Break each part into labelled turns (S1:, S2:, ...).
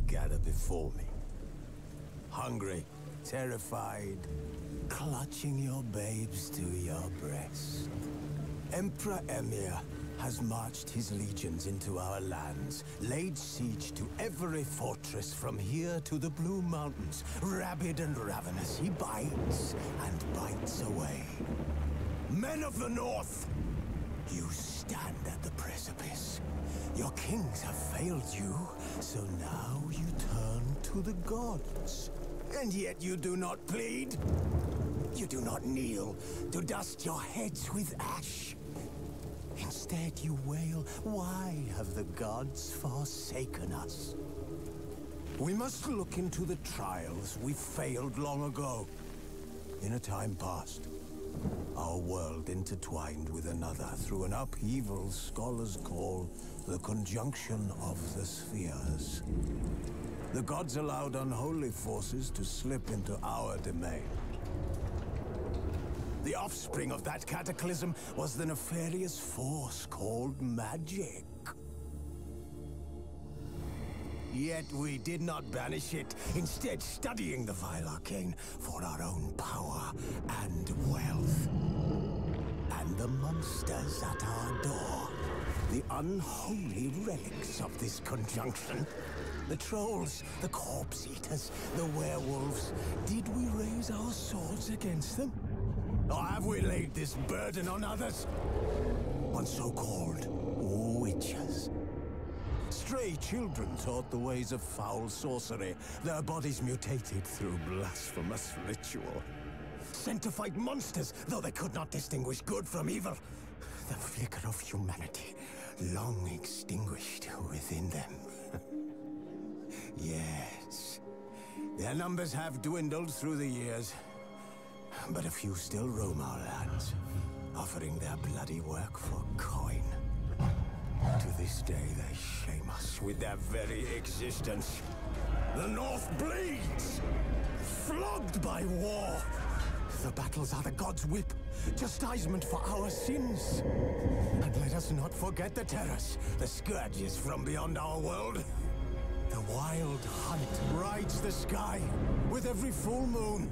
S1: gather before me. Hungry, terrified, clutching your babes to your breast. Emperor Emir has marched his legions into our lands, laid siege to every fortress from here to the Blue Mountains. Rabid and ravenous, he bites and bites away. Men of the North, you stand at the precipice. Your kings have failed you, so now you turn to the gods. And yet you do not plead. You do not kneel to dust your heads with ash. Instead you wail, why have the gods forsaken us? We must look into the trials we failed long ago. In a time past, our world intertwined with another through an upheaval scholars call the conjunction of the spheres. The gods allowed unholy forces to slip into our domain. The offspring of that cataclysm was the nefarious force called magic. Yet we did not banish it, instead studying the vile arcane for our own power and wealth. And the monsters at our door, the unholy relics of this conjunction. The trolls, the corpse eaters, the werewolves. Did we raise our swords against them? Or have we laid this burden on others? On so-called witches. Stray children taught the ways of foul sorcery, their bodies mutated through blasphemous ritual. Sent to fight monsters, though they could not distinguish good from evil. The flicker of humanity, long extinguished within them. Yes, their numbers have dwindled through the years. But a few still roam our lands, offering their bloody work for coin. To this day, they shame us with their very existence. The North bleeds, flogged by war. The battles are the gods' whip, chastisement for our sins. And let us not forget the terrors, the scourges from beyond our world. The wild hunt rides the sky with every full moon.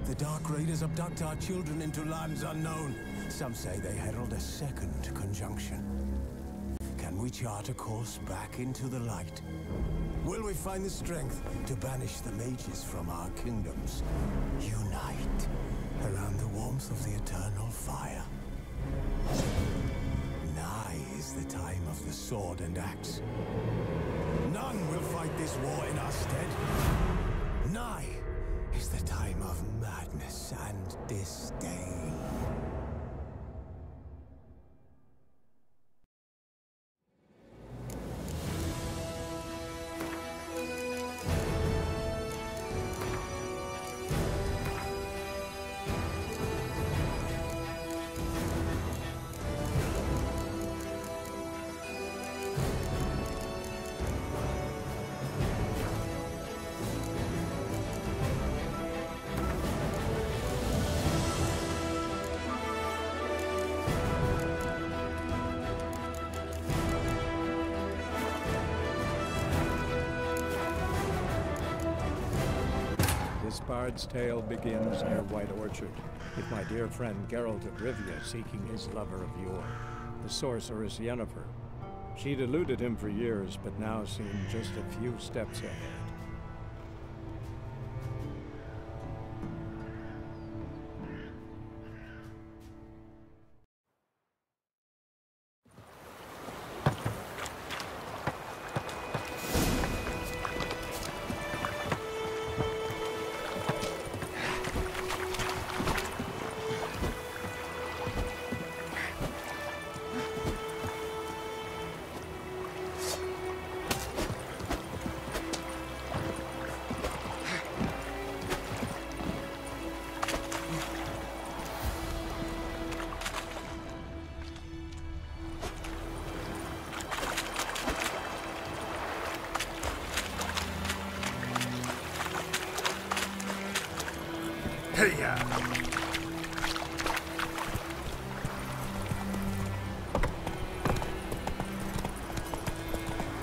S1: The Dark Raiders abduct our children into lands unknown. Some say they herald a second conjunction. Can we chart a course back into the light? Will we find the strength to banish the mages from our kingdoms? Unite around the warmth of the eternal fire. Nigh is the time of the sword and axe. None will fight this war in our stead. Nigh is the time of madness and disdain.
S2: This bard's tale begins near White Orchard, with my dear friend Geralt of Rivia seeking his lover of yore, the sorceress Yennefer. She'd eluded him for years, but now seemed just a few steps ahead.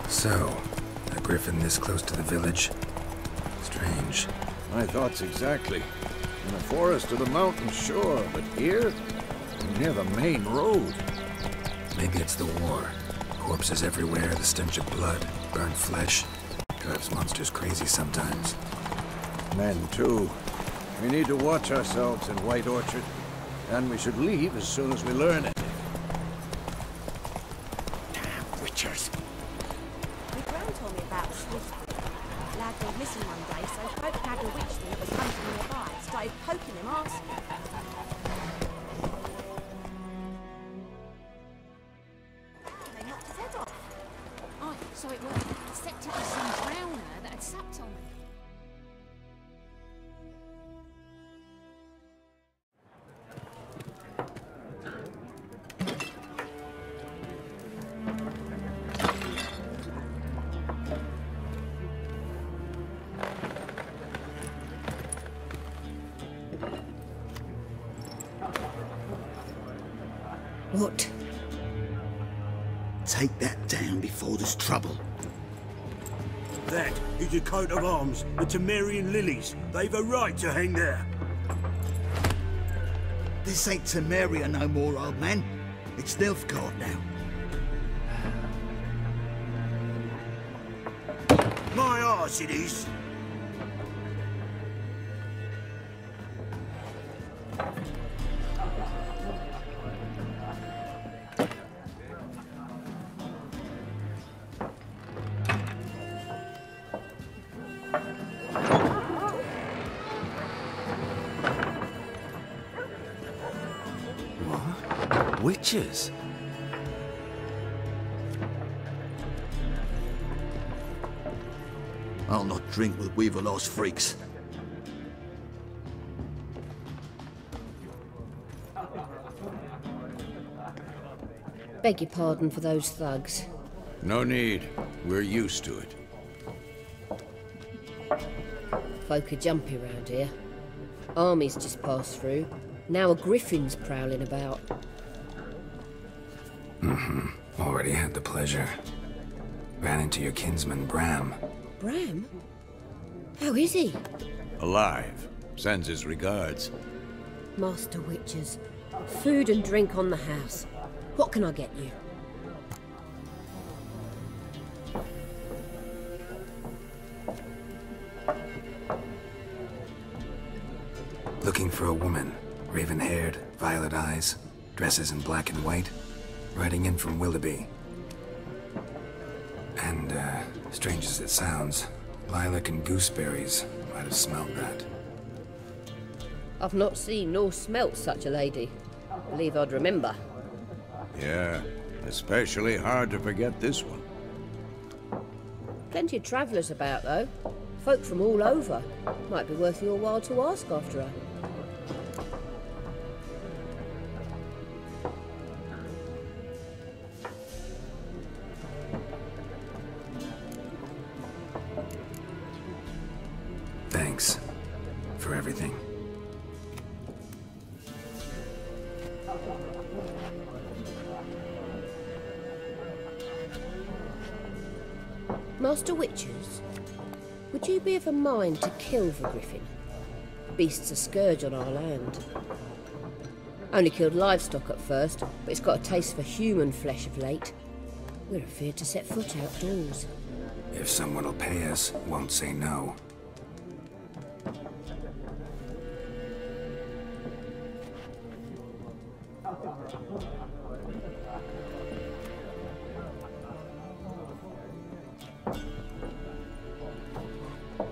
S3: So, griffin this close to the village. Strange.
S4: My thoughts exactly. In the forest or the mountain, sure, but here? Near the main road.
S3: Maybe it's the war. Corpses everywhere, the stench of blood, burned flesh. Drives monsters crazy sometimes.
S4: Men, too. We need to watch ourselves in White Orchard. And we should leave as soon as we learn it.
S3: Damn witchers.
S5: My gran told me about a swift lad went missing one day, so folk had a witch thing that was hunting nearby. Started poking him, asking. They knocked his head off.
S6: Oh, so it was set up as some drowner that had sapped on me.
S7: What? Take that down before there's trouble.
S8: That is a coat of arms, the Temerian lilies. They've a right to hang there.
S7: This ain't Temeria no more, old man. It's Nilfgaard now.
S8: My arse it is.
S3: Witches?
S7: I'll not drink with Weaverlaw's freaks.
S9: Beg your pardon for those thugs.
S4: No need. We're used to it.
S9: Folk are jumpy round here. Armies just passed through. Now a griffin's prowling about.
S3: Already had the pleasure. Ran into your kinsman, Bram.
S9: Bram? How is he?
S4: Alive. Sends his regards.
S9: Master Witches. Food and drink on the house. What can I get you?
S3: Looking for a woman. Raven-haired, violet eyes, dresses in black and white. Riding in from Willoughby. And, strange as it sounds, lilac and gooseberries might have smelled that.
S9: I've not seen nor smelt such a lady. Believe I'd remember.
S4: Yeah, especially hard to forget this one.
S9: Plenty of travellers about, though. Folk from all over. Might be worth your while to ask after her.
S3: Thanks for everything.
S9: Master Witches, would you be of a mind to kill the griffin? Beast's a scourge on our land. Only killed livestock at first, but it's got a taste for human flesh of late. We're afeard to set foot outdoors.
S3: If someone will pay us, won't say no.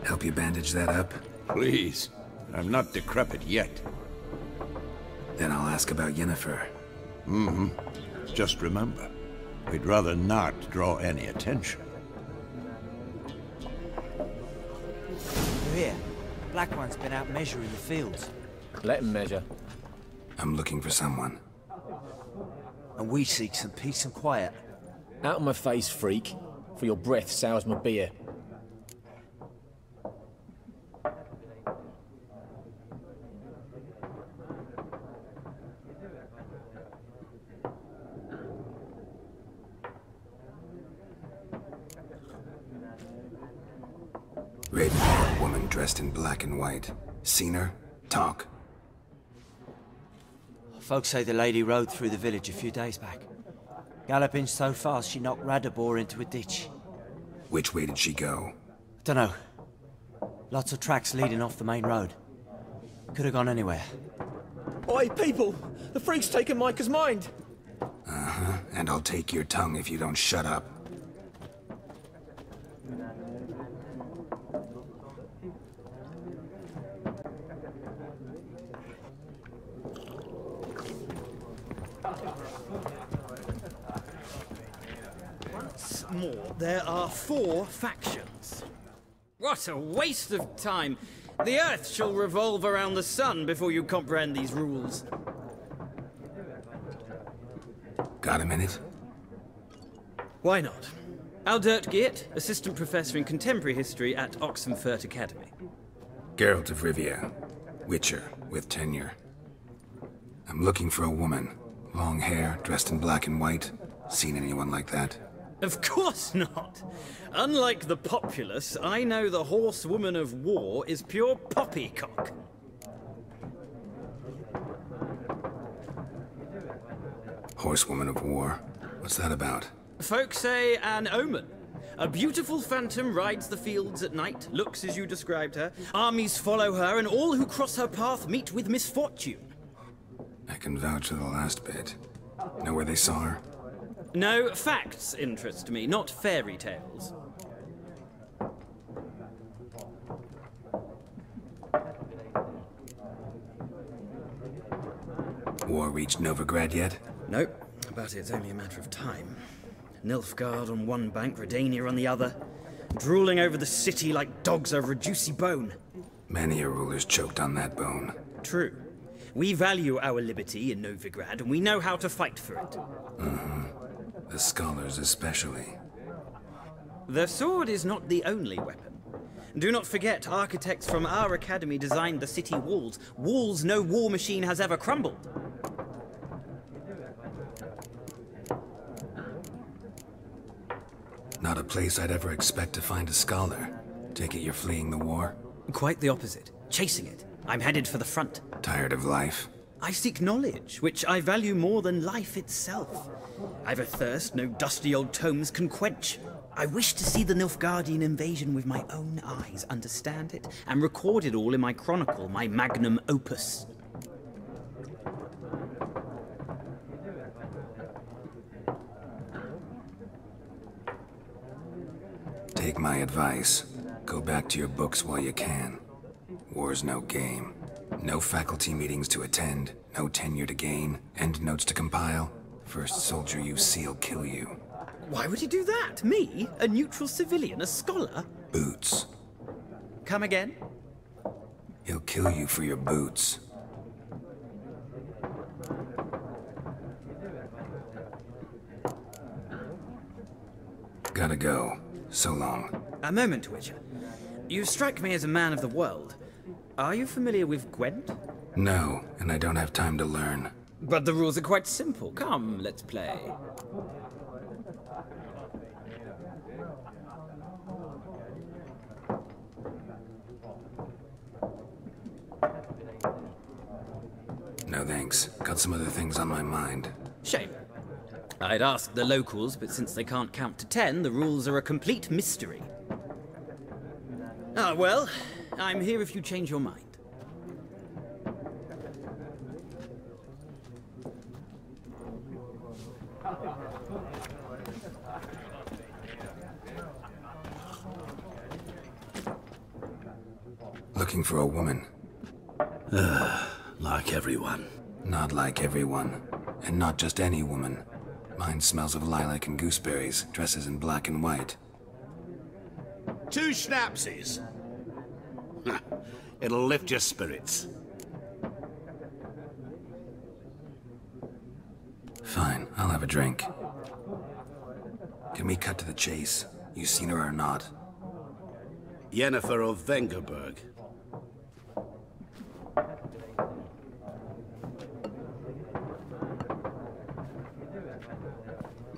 S3: Help you bandage that up?
S4: Please. I'm not decrepit yet.
S3: Then I'll ask about Yennefer.
S4: Just remember, we'd rather not draw any attention.
S10: You're here. Black One's been out measuring the fields.
S11: Let him measure.
S3: I'm looking for someone.
S10: And we seek some peace and quiet.
S11: Out of my face, freak. For your breath sours my beer.
S3: dressed in black and white. Seen her? Talk.
S10: Folks say the lady rode through the village a few days back. Galloping so fast she knocked Radabor into a ditch.
S3: Which way did she go?
S10: Dunno. Lots of tracks leading off the main road. Could have gone anywhere.
S11: Oi, people! The freak's taken Micah's mind!
S3: Uh-huh, and I'll take your tongue if you don't shut up.
S12: Once more, there are 4 factions. What a waste of time! The Earth shall revolve around the sun before you comprehend these rules.
S3: Got a minute?
S12: Why not? Aldert Geert, Assistant Professor in Contemporary History at Oxenfurt Academy.
S3: Geralt of Rivia. Witcher, with tenure. I'm looking for a woman. Long hair, dressed in black and white. Seen anyone like that?
S12: Of course not! Unlike the populace, I know the horsewoman of war is pure poppycock.
S3: Horsewoman of war? What's that about?
S12: Folk say an omen. A beautiful phantom rides the fields at night, looks as you described her. Armies follow her, and all who cross her path meet with misfortune.
S3: I can vouch for the last bit. Know where they saw her?
S12: No, facts interest me, not fairy tales.
S3: War reached Novigrad yet?
S12: Nope, but it's only a matter of time. Nilfgaard on one bank, Redania on the other, drooling over the city like dogs over a juicy bone.
S3: Many a ruler's choked on that bone.
S12: True. We value our liberty in Novigrad, and we know how to fight for it.
S3: Mm-hmm. The scholars especially.
S12: The sword is not the only weapon. Do not forget, architects from our academy designed the city walls. Walls no war machine has ever crumbled.
S3: Not a place I'd ever expect to find a scholar. Take it you're fleeing the war?
S12: Quite the opposite. Chasing it. I'm headed for the front.
S3: Tired of life?
S12: I seek knowledge, which I value more than life itself. I've a thirst no dusty old tomes can quench. I wish to see the Nilfgaardian invasion with my own eyes, understand it, and record it all in my chronicle, my magnum opus.
S3: Take my advice. Go back to your books while you can. War's no game. No faculty meetings to attend, no tenure to gain, end notes to compile. First soldier you see'll kill you.
S12: Why would he do that? Me? A neutral civilian? A scholar?
S3: Boots.
S12: Come again?
S3: He'll kill you for your boots. Gotta go. So long.
S12: A moment, Witcher. You strike me as a man of the world. Are you familiar with Gwent?
S3: No, and I don't have time to learn.
S12: But the rules are quite simple. Come, let's play.
S3: No thanks. Got some other things on my mind.
S12: Shame. I'd ask the locals, but since they can't count to 10, the rules are a complete mystery. Ah, well, I'm here if you change your mind.
S3: Looking for a woman.
S7: Like everyone.
S3: Not like everyone. And not just any woman. Mine smells of lilac and gooseberries, dresses in black and white.
S7: 2 schnapsies. It'll lift your spirits.
S3: Fine, I'll have a drink. Can we cut to the chase? You seen her or not?
S7: Yennefer of Vengerberg.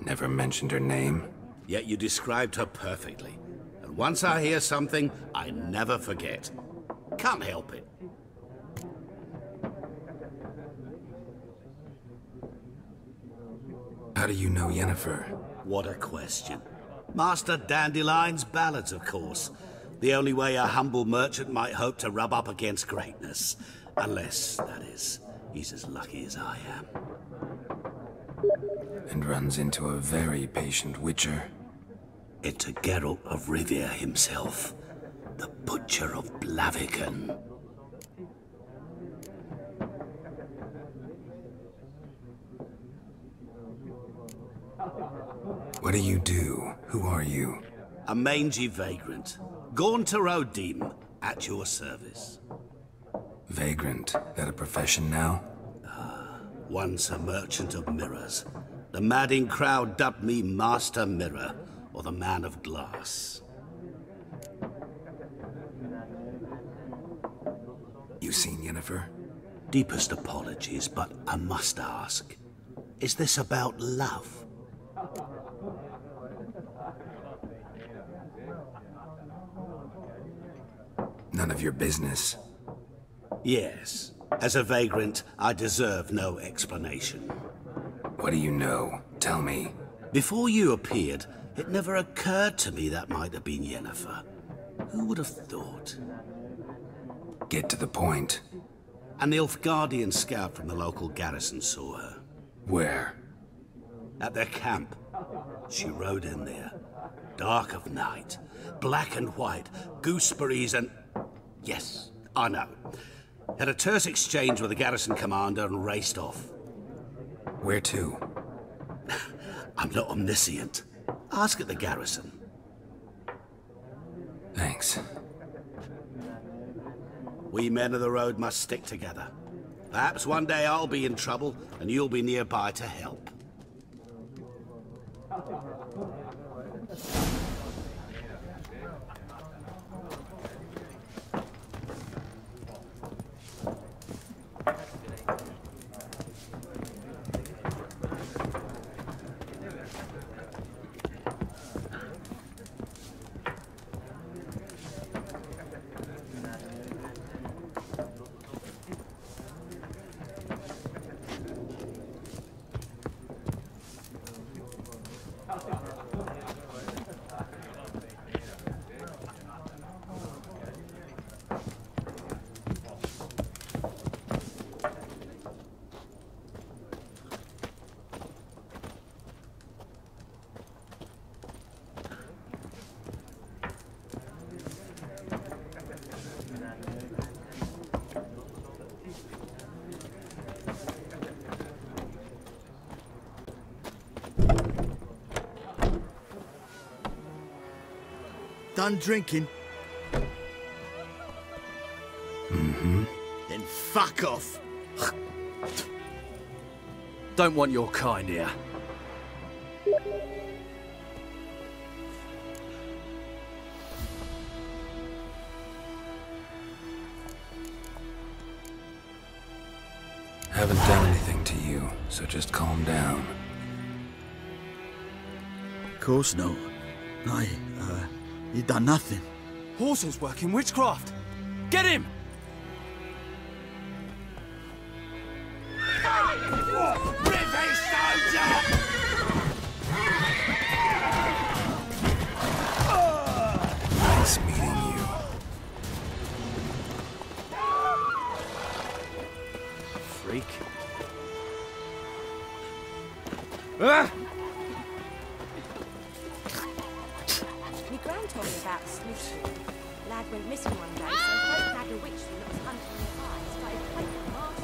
S3: Never mentioned her name.
S7: Yet you described her perfectly. And once I hear something, I never forget.
S13: Can't help it.
S3: How do you know Yennefer?
S13: What a question. Master Dandelion's ballads, of course. The only way a humble merchant might hope to rub up against greatness. Unless, that is, he's as lucky as I am.
S3: And runs into a very patient witcher.
S13: Into Geralt of Rivia himself, the Butcher of Blaviken.
S3: What do you do? Who are you?
S13: A mangy vagrant. Gaunter O'Deem, at your service.
S3: Vagrant? That a profession now?
S13: Once a merchant of mirrors. The madding crowd dubbed me Master Mirror, or the Man of Glass.
S3: You seen Yennefer?
S13: Deepest apologies, but I must ask. Is this about love?
S3: None of your business.
S13: Yes. As a vagrant, I deserve no explanation.
S3: What do you know? Tell me.
S13: Before you appeared, it never occurred to me that might have been Yennefer. Who would have thought?
S3: Get to the point.
S13: An Nilfgaardian scout from the local garrison saw her.
S3: Where?
S13: At their camp. She rode in there. Dark of night. Black and white. Gooseberries and... Yes, I know. Had a terse exchange with the garrison commander and raced off.
S3: Where to?
S13: I'm not omniscient. Ask at the garrison.
S3: Thanks.
S13: We men of the road must stick together. Perhaps one day I'll be in trouble and you'll be nearby to help.
S7: Done drinking?
S3: Mm-hmm.
S7: Then fuck off.
S11: Don't want your kind here.
S3: Haven't done anything to you, so just calm down.
S7: Of course not. You done nothing.
S11: Horsel's working witchcraft. Get him!
S3: Nice meeting you.
S11: Freak. Ah!
S5: My gran told me about a Smith. Lad went missing one day, so Hope had a witchman that was hunting nearby and started poking him off.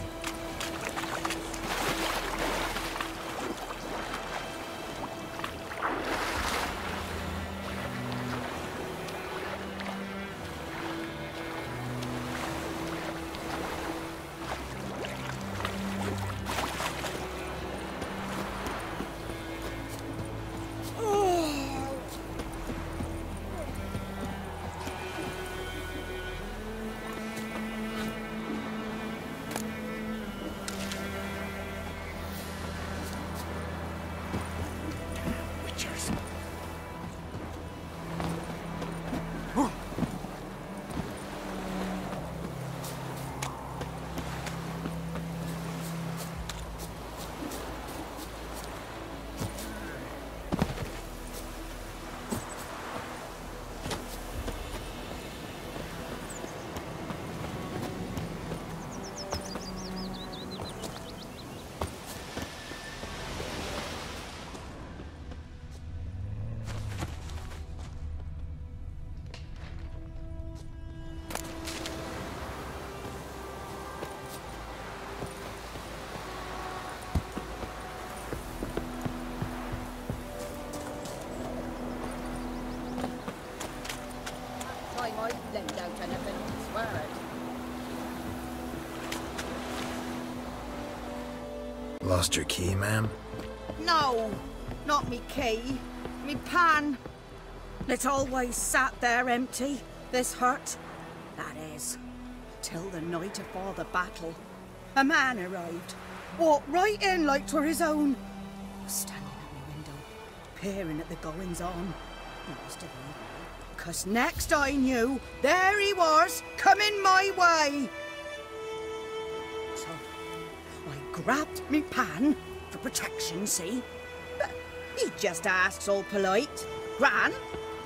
S3: Lost your key, ma'am?
S14: No, not me key. Me pan. It's always sat there empty, this hut. That is, till the night afore the battle. A man arrived, walked right in like 'twere his own. Standing at my window, peering at the goings-on. He must have been, 'cause next I knew, there he was, coming my way. So, I grabbed me pan, for protection, see? But he just asks all polite, Gran,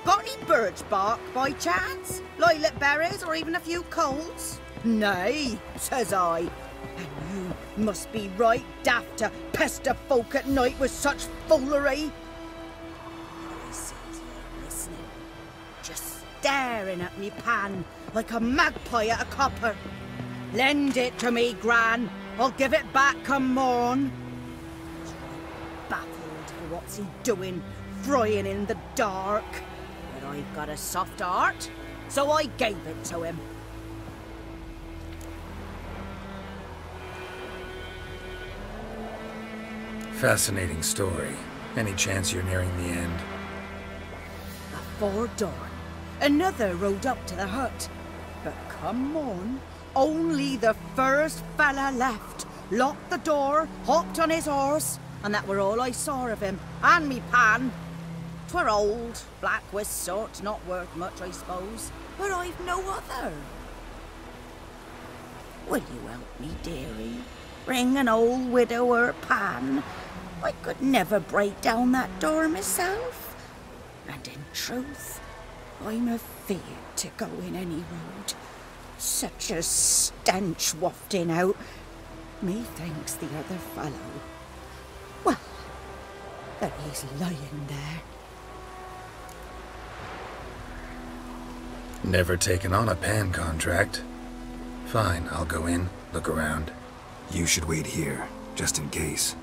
S14: got any birch bark by chance? Lilac berries or even a few coals? Nay, says I. And you must be right daft to pester folk at night with such foolery. I sits here listening, just staring at me pan like a magpie at a copper. Lend it to me, Gran. I'll give it back come morn. Baffled for what's he doing, frying in the dark. But I've got a soft heart, so I gave it to him.
S3: Fascinating story. Any chance you're nearing the end?
S14: Before dawn, another rode up to the hut. But come on, only the first fella left. Locked the door, hopped on his horse, and that were all I saw of him, and me pan. 'Twere old, black with soot, not worth much, I suppose, but I've no other. Will you help me, dearie? Bring an old widower pan. I could never break down that door myself. And in truth, I'm afeard to go in any road. Such a stench wafting out. Methinks the other fellow, well, that he's lying there.
S3: Never taken on a pan contract. Fine, I'll go in, look around. You should wait here, just in case.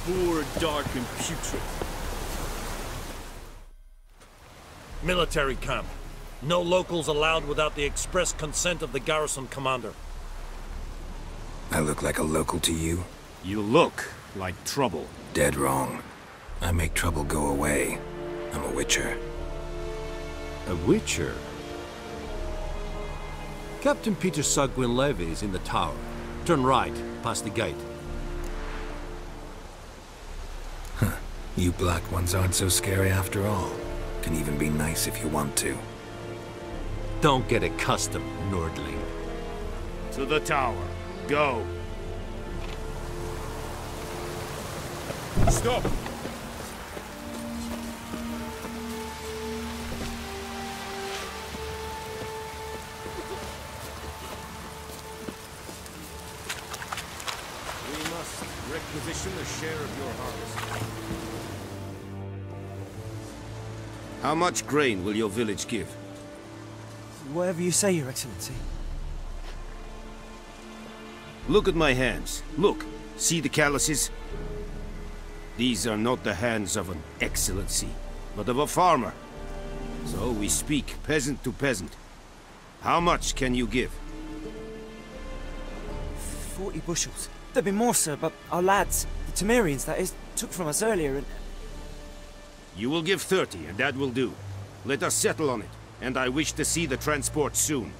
S15: poor, dark, and putrid.
S16: Military camp. No locals allowed without the express consent of the garrison commander.
S3: I look like a local to you?
S15: You look like trouble.
S3: Dead wrong. I make trouble go away. I'm a witcher.
S15: A witcher? Captain Peter Sugwin Levy is in the tower. Turn right, past the gate.
S3: Huh. You black ones aren't so scary after all. Can even be nice if you want to.
S15: Don't get accustomed, Nordling. To the tower. Go. Stop! We must requisition a share of your harvest.
S17: How much grain will your village give?
S10: Whatever you say, Your Excellency.
S17: Look at my hands. Look. See the calluses? These are not the hands of an excellency, but of a farmer. So we speak peasant to peasant. How much can you give?
S10: 40 bushels. There'd be more, sir, but our lads, the Temerians, that is, took from us earlier and...
S17: You will give 30, and that will do. Let us settle on it, and I wish to see the transport soon.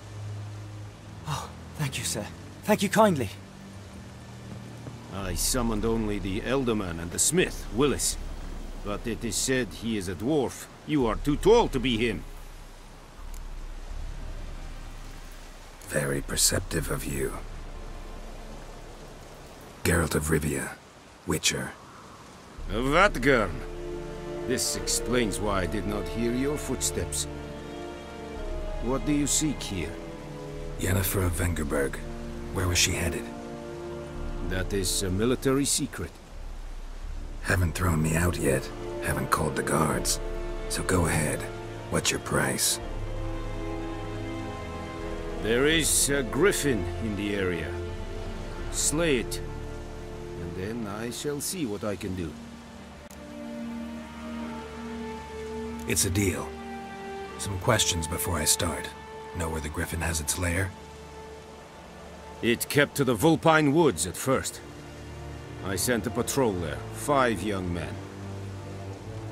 S10: Oh, thank you, sir. Thank you kindly.
S17: I summoned only the Elderman and the smith, Willis. But it is said he is a dwarf. You are too tall to be him.
S3: Very perceptive of you. Geralt of Rivia, Witcher.
S17: Vatgern. This explains why I did not hear your footsteps. What do you seek here?
S3: Yennefer of Vengerberg. Where was she headed?
S17: That is a military secret.
S3: Haven't thrown me out yet. Haven't called the guards. So go ahead. What's your price?
S17: There is a griffin in the area. Slay it. And then I shall see what I can do.
S3: It's a deal. Some questions before I start. Know where the griffin has its lair?
S17: It kept to the Vulpine Woods at first. I sent a patrol there, 5 young men.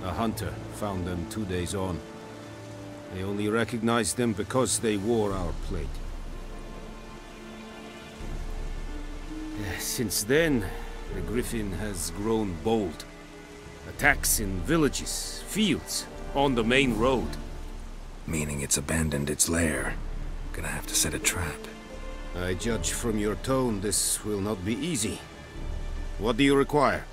S17: A hunter found them 2 days on. They only recognized them because they wore our plate. Since then, the griffin has grown bold. Attacks in villages, fields, on the main road.
S3: Meaning it's abandoned its lair. Gonna have to set a trap.
S17: I judge from your tone this will not be easy. What do you require?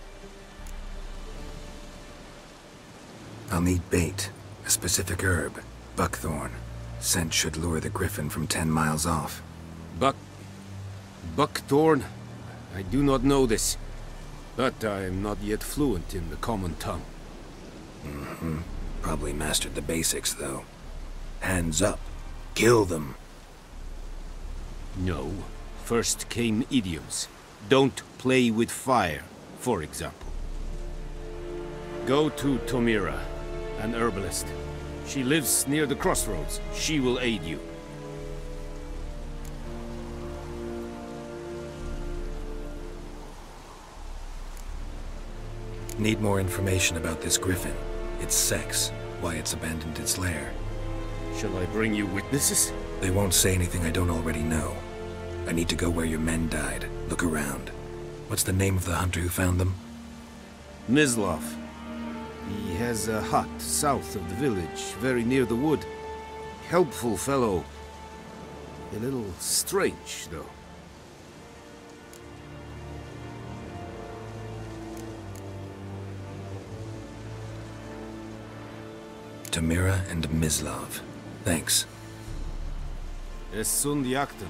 S3: I'll need bait. A specific herb. Buckthorn. Scent should lure the griffin from 10 miles off.
S17: Buckthorn? I do not know this. But I am not yet fluent in the common tongue.
S3: Mm-hmm. Probably mastered the basics, though. Hands up. Kill them.
S17: No. First came idioms. Don't play with fire, for example. Go to Tomira, an herbalist. She lives near the crossroads. She will aid you.
S3: Need more information about this griffin. Its sex, why it's abandoned its lair.
S17: Shall I bring you witnesses?
S3: They won't say anything I don't already know. I need to go where your men died. Look around. What's the name of the hunter who found them?
S17: Mislov. He has a hut south of the village, very near the wood. Helpful fellow. A little strange, though.
S3: Tomira and Mislov. Thanks.
S17: Es sunt Jagden.